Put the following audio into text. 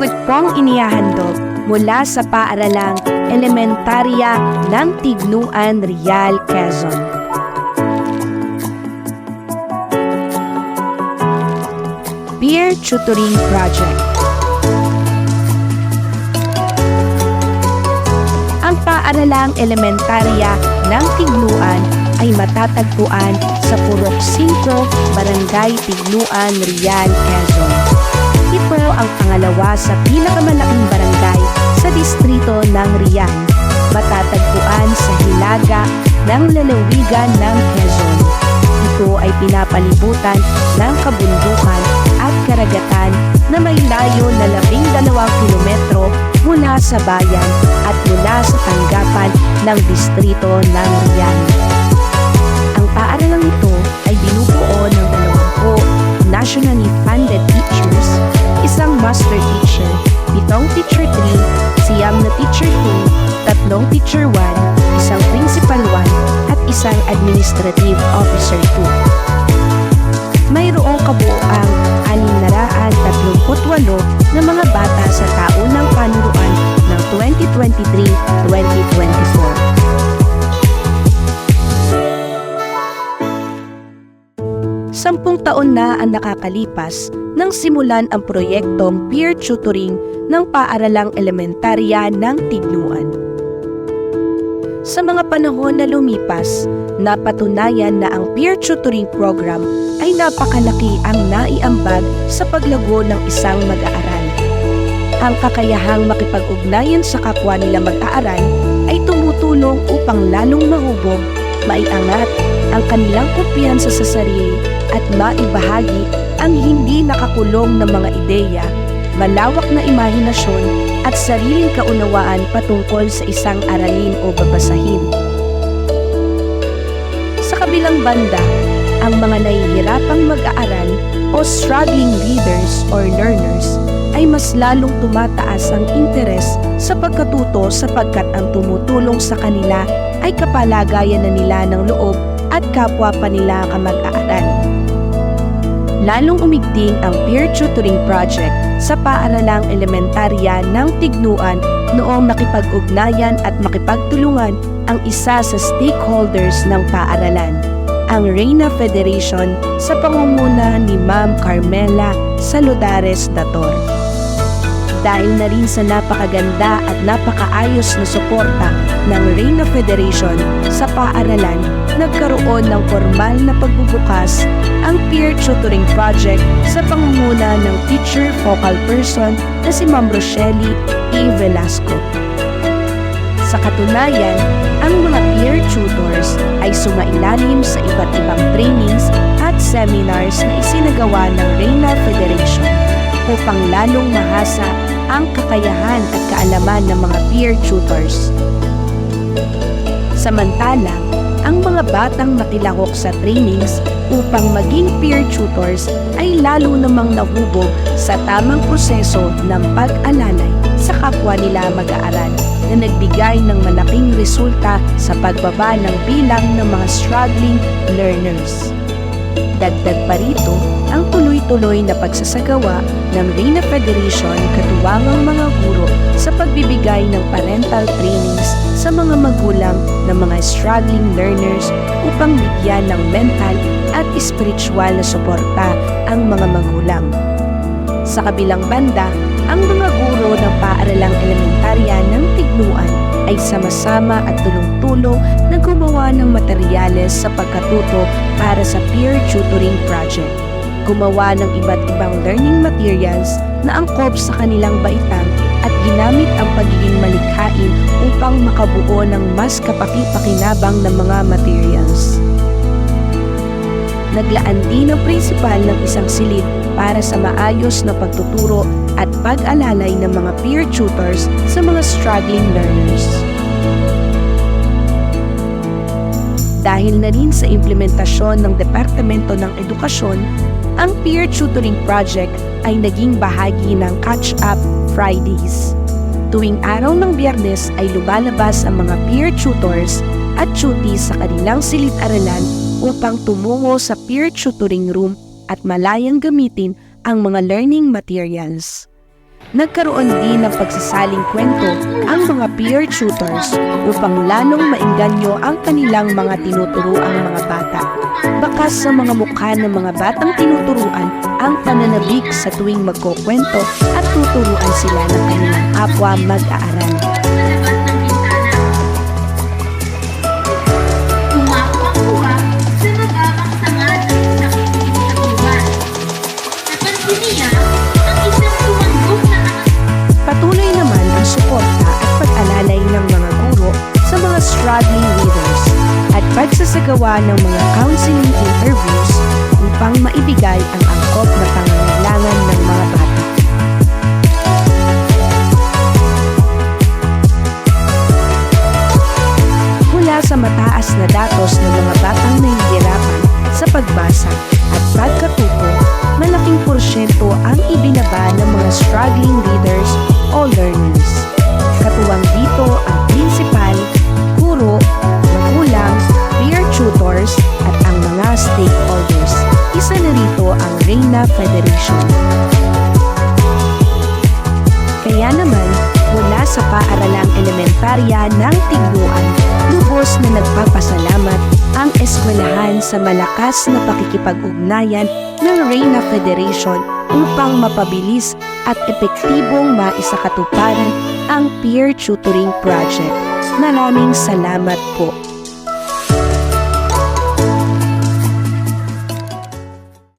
Sugod pong inihahandog mula sa paaralang elementarya ng Tignuan, Real, Quezon. Peer Tutoring Project. Ang paaralang elementarya ng Tignuan ay matatagpuan sa Purok 5, Barangay Tignuan, Real, Quezon. Ito ang pangalawa sa pinakamalaking barangay sa distrito ng Rian. Matatagpuan sa hilaga ng lalawigan ng Quezon. Ito ay pinapalibutan ng kabundukan at karagatan na may layo na 12 kilometro mula sa bayan at mula sa tanggapan ng distrito ng Rian. Ang paaralang ito ay binubuo ng 20 nationally funded teachers, isang master teacher, 7 teacher 3, 9 na teacher 2, 3 teacher 1, isang principal 1, at isang administrative officer 2. Mayroong kabuuang 638 na mga bata sa taunang panuruan ng 2023-2024. 10 taon na ang nakakalipas nang simulan ang proyektong peer tutoring ng paaralang elementarya ng Tignuan. Sa mga panahon na lumipas, napatunayan na ang peer tutoring program ay napakalaki ang naiambag sa paglago ng isang mag-aaral. Ang kakayahang makipag-ugnayan sa kapwa nila mag-aaral ay tumutulong upang lalong mahubog, maiangat ang kanilang kumpiyansa sa sarili at maibahagi ang hindi nakakulong na mga ideya, malawak na imahinasyon at sariling kaunawaan patungkol sa isang aralin o babasahin. Sa kabilang banda, ang mga nahihirapang mag-aaral o struggling readers or learners ay mas lalong tumataas ang interes sa pagkatuto sapagkat ang tumutulong sa kanila ay kapalagayan na nila ng loob at kapwa pa nila kamag-aaral. Lalong umigting ang peer tutoring project sa paaralang elementarya ng Tignuan noong nakipag-ugnayan at makipagtulungan ang isa sa stakeholders ng paaralan, ang Reina Federation sa pangunguna ni Ma'am Carmela Saludares Dator. Dahil na rin sa napakaganda at napakaayos na suporta ng Reina Federation sa paaralan, nagkaroon ng formal na pagbubukas ang peer tutoring project sa pangunguna ng teacher focal person na si Ma'am Rochelle E. Velasco. Sa katunayan, ang mga peer tutors ay sumailalim sa iba't ibang trainings at seminars na isinagawa ng Reina Federation upang lalong mahasa ang kakayahan at kaalaman ng mga peer tutors. Samantala, ang mga batang nakilahok sa trainings upang maging peer tutors ay lalo namang nahubog sa tamang proseso ng pag-alalay sa kapwa nila mag-aaral na nagbigay ng malaking resulta sa pagbaba ng bilang ng mga struggling learners. Dagdag pa rito ang tuloy-tuloy na pagsasagawa ng Reina Federation katuwangang mga guro sa pagbibigay ng parental trainings sa mga magulang ng mga struggling learners upang bigyan ng mental at spiritual na suporta ang mga magulang. Sa kabilang banda, ang mga guro ng paaralang elementarya ng Tignuan ay sama-sama at tulong-tulong na gumawa ng materyales sa pagkatuto para sa peer tutoring project. Gumawa ng iba't ibang learning materials na angkop sa kanilang baitang at ginamit ang pagiging malikhain upang makabuo ng mas kapaki-pakinabang na mga materials. Naglaan din ang prinsipal ng isang silid para sa maayos na pagtuturo at pag-alalay ng mga peer tutors sa mga struggling learners. Dahil na rin sa implementasyon ng Departamento ng Edukasyon, ang peer tutoring project ay naging bahagi ng Catch Up Fridays. Tuwing araw ng Biyernes ay lumalabas ang mga peer tutors at tuties sa kanilang silid-aralan upang tumungo sa peer tutoring room at malayang gamitin ang mga learning materials. Nagkaroon din ng pagsasaling kwento ang mga peer tutors upang lalong maengganyo ang kanilang mga tinuturuang mga bata. Bakas sa mga mukha ng mga batang tinuturuan ang pananabik sa tuwing magkukwento at tuturuan sila ng kanilang kapwa mag-aaral. Patuloy naman ang suporta at pag-alalay ng mga guro sa mga struggling readers at pagsasagawa ng mga counseling interviews upang maibigay ang angkop na pangangailangan ng mga bata. Mula sa mataas na datos ng mga batang nahihirapan sa pagbasa at pagkatuto, malaking porsyento ang ibinaba ng mga struggling readers o learners. Katuwang dito ang principal, guro, magulang, peer tutors at ang mga stakeholders. Isa na rito ang Reina Federation. Kaya naman, mula sa paaralang elementarya ng Tignuan, lubos na nagpapasalamat ang eskwelahan sa malakas na pakikipag-ugnayan ng Reina Federation upang mapabilis at epektibong maisakatuparan ang peer tutoring project. Maraming salamat po.